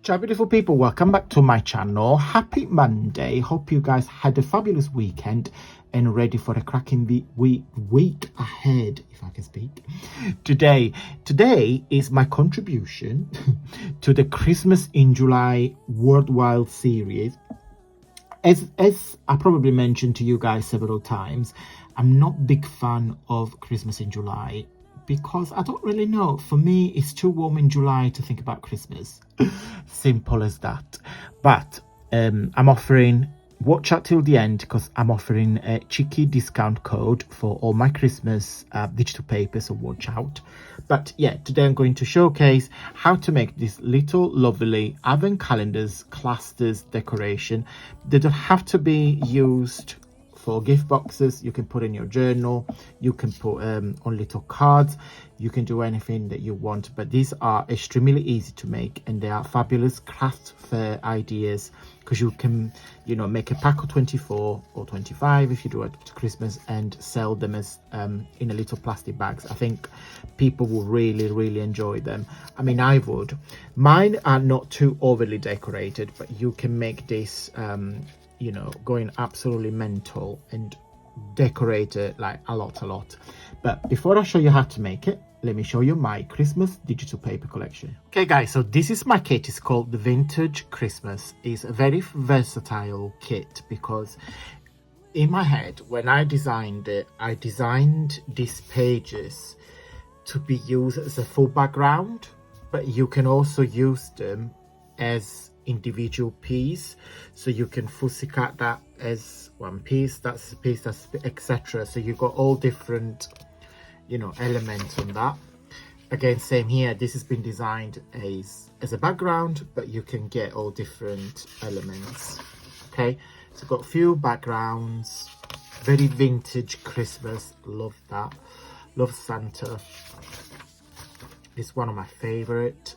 Ciao beautiful people, welcome back to my channel. Happy Monday. Hope you guys had a fabulous weekend and ready for a cracking week ahead, if I can speak. Today is my contribution to the Christmas in July worldwide series. As I probably mentioned to you guys several times, I'm not a big fan of Christmas in July because I don't really know. For me, it's too warm in July to think about Christmas. Simple as that. But I'm offering, watch out till the end, because I'm offering a cheeky discount code for all my Christmas digital paper, so watch out. But yeah, today I'm going to showcase how to make these little lovely advent calendars, clusters, decoration. They don't have to be used for gift boxes. You can put in your journal, you can put on little cards, you can do anything that you want. But these are extremely easy to make and they are fabulous craft fair ideas, because you can, you know, make a pack of 24 or 25 if you do it to Christmas and sell them as in a little plastic bags. I think people will really enjoy them. I mean, I would. Mine are not too overly decorated, but you can make this you know, going absolutely mental and decorate it like a lot. But before I show you how to make it, let me show you my Christmas digital paper collection. Okay guys, so this is my kit. It's called the Vintage Christmas. It's a very versatile kit because in my head, when I designed it, I designed these pages to be used as a full background, but you can also use them as individual piece, so you can fussy cut that as one piece, that's a piece, that's etc. So you've got all different, you know, elements on that. Again, same here, this has been designed as a background, but you can get all different elements. Okay, so got a few backgrounds, very vintage Christmas, love that, love Santa. This is one of my favorite.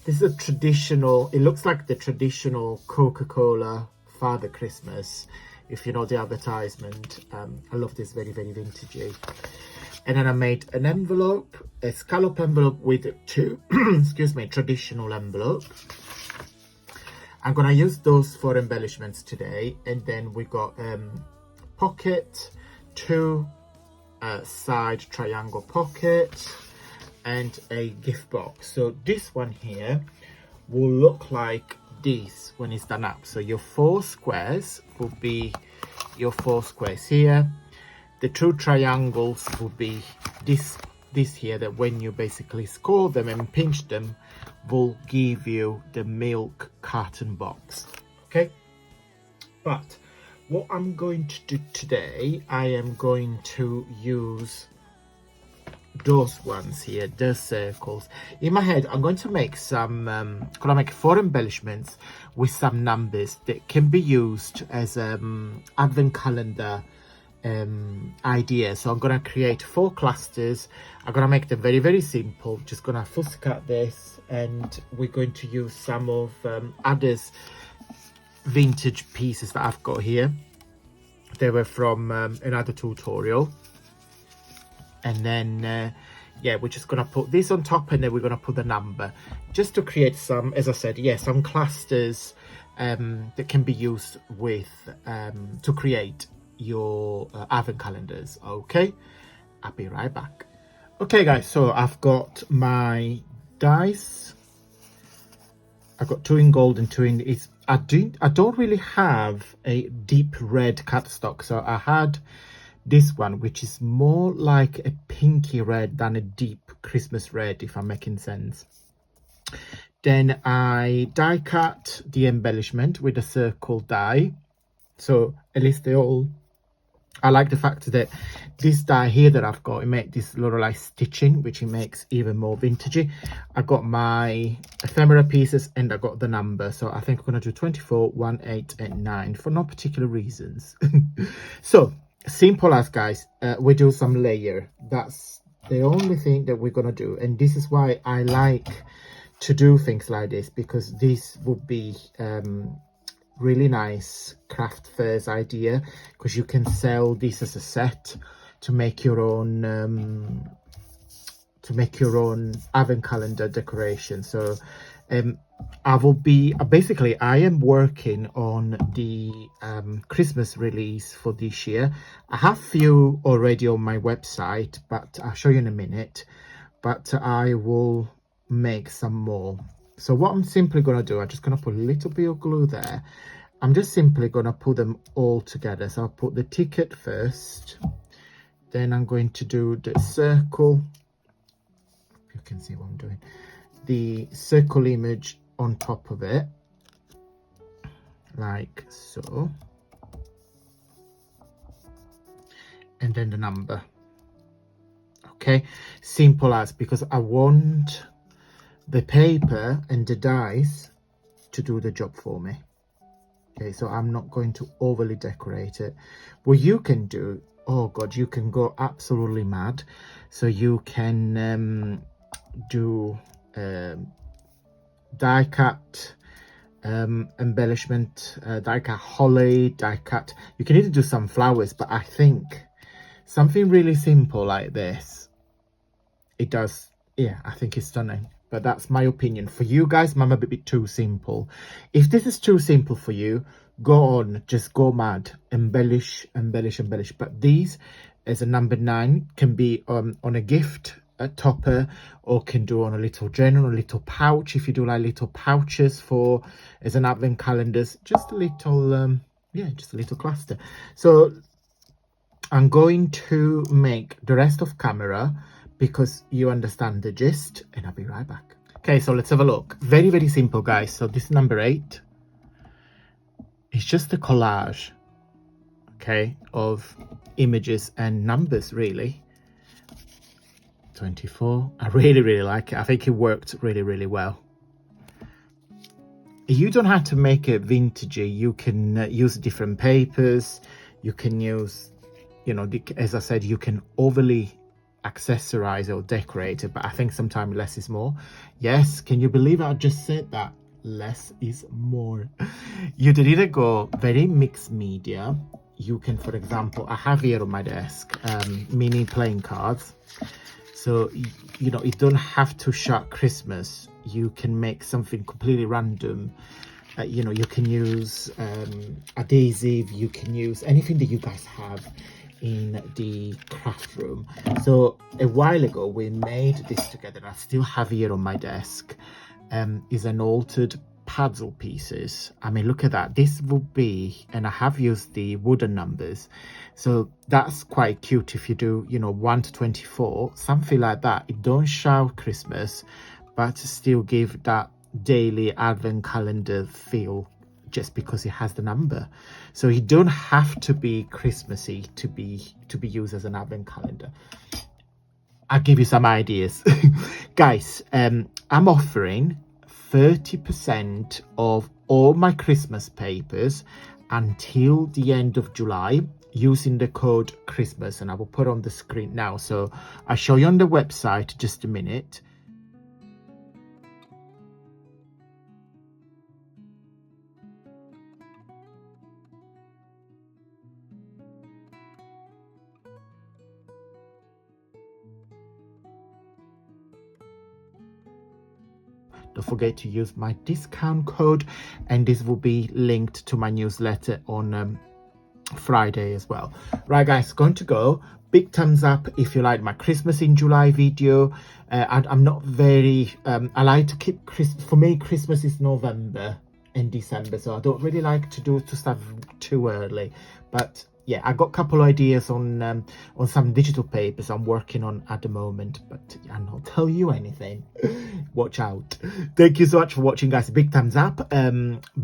This is a traditional, it looks like the traditional Coca-Cola Father Christmas, if you know the advertisement. I love this, very vintagey. And then I made an envelope, a scallop envelope with two, excuse me, traditional envelope. I'm gonna use those for embellishments today. And then we got pocket, two side triangle pocket, and a gift box. So this one here will look like this when it's done up. So your 4 squares will be your 4 squares here. The 2 triangles will be this here, that when you basically score them and pinch them will give you the milk carton box. Okay, but what I'm going to do today, I am going to use those ones here, the circles. In my head, I'm going to make some gonna make 4 embellishments with some numbers that can be used as advent calendar idea. So I'm gonna create 4 clusters. I'm gonna make them very simple. Just gonna fuss cut this, and we're going to use some of others vintage pieces that I've got here. They were from another tutorial. And then yeah, we're just gonna put this on top, and then we're gonna put the number, just to create some, as I said, yeah, some clusters that can be used with to create your advent calendars. Okay, I'll be right back. Okay guys, so I've got my dice. I've got 2 in gold and 2 in it's I don't really have a deep red cardstock, so I had this one, which is more like a pinky red than a deep Christmas red, if I'm making sense. Then I die cut the embellishment with a circle die, so at least they all, I like the fact that this die here that I've got, it makes this little like stitching, which it makes even more vintagey. I got my ephemera pieces and I got the number, so I think I'm gonna do 24, 1, 8 and 9 for no particular reasons. So simple as, guys, we do some layer. That's the only thing that we're gonna do, and this is why I like to do things like this, because this would be really nice craft fairs idea, because you can sell this as a set to make your own to make your own advent calendar decoration. So I will be basically, I am working on the Christmas release for this year. I have few already on my website, but I'll show you in a minute. But I will make some more. So what I'm simply going to do, I'm just going to put a little bit of glue there. I'm just simply going to put them all together. So I'll put the ticket first. Then I'm going to do the circle. You can see what I'm doing. The circle image on top of it, like so. And then the number. Okay, simple as, because I want the paper and the dies to do the job for me. Okay, so I'm not going to overly decorate it. What you can do, oh god, you can go absolutely mad. So you can do die cut embellishment, die cut holly, die cut. You can even do some flowers, but I think something really simple like this, it does, yeah, I think it's stunning. But that's my opinion. For you guys, might be a bit too simple. If this is too simple for you, go on, just go mad, embellish, embellish, embellish. But these, as a number 9, can be on a gift, a topper, or can do on a little journal, a little pouch. If you do like little pouches for as an advent calendars, just a little yeah, just a little cluster. So I'm going to make the rest of camera because you understand the gist, and I'll be right back. Okay, so let's have a look. Very, very simple, guys. So this is number 8. It's just a collage, okay, of images and numbers, really. 24. I really, really like it. I think it worked really, really well. You don't have to make it vintagey. You can use different papers. You can use, you know, as I said, you can overly accessorize or decorate it, but I think sometimes less is more. Yes, can you believe I just said that? Less is more. You did either go very mixed media. You can, for example, I have here on my desk mini playing cards. So, you know, you don't have to shout Christmas. You can make something completely random. You know, you can use adhesive. You can use anything that you guys have in the craft room. So a while ago we made this together. I still have here on my desk is an altered puzzle pieces. I mean, look at that. This will be, and I have used the wooden numbers, so that's quite cute. If you do, you know, 1 to 24, something like that, it don't shout Christmas but still give that daily advent calendar feel, just because it has the number. So you don't have to be Christmassy to be used as an advent calendar. I'll give you some ideas. Guys, I'm offering 30% of all my Christmas papers until the end of July using the code Christmas, and I will put on the screen now. So I'll show you on the website just a minute. Don't forget to use my discount code, and this will be linked to my newsletter on Friday as well. Right, guys, going to go. Big thumbs up if you like my Christmas in July video. I'm not very I like to keep Christmas, for me Christmas is November and December, so I don't really like to start too early. But yeah, I got a couple ideas on some digital papers I'm working on at the moment, but I'll not tell you anything. Watch out. Thank you so much for watching, guys. Big thumbs up.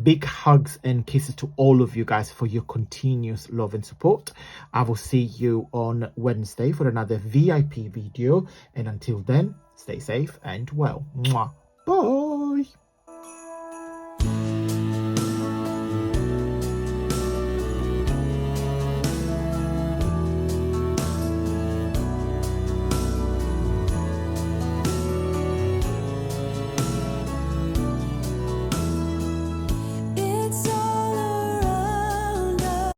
Big hugs and kisses to all of you guys for your continuous love and support. I will see you on Wednesday for another VIP video, and until then, stay safe and well. Mwah. Bye.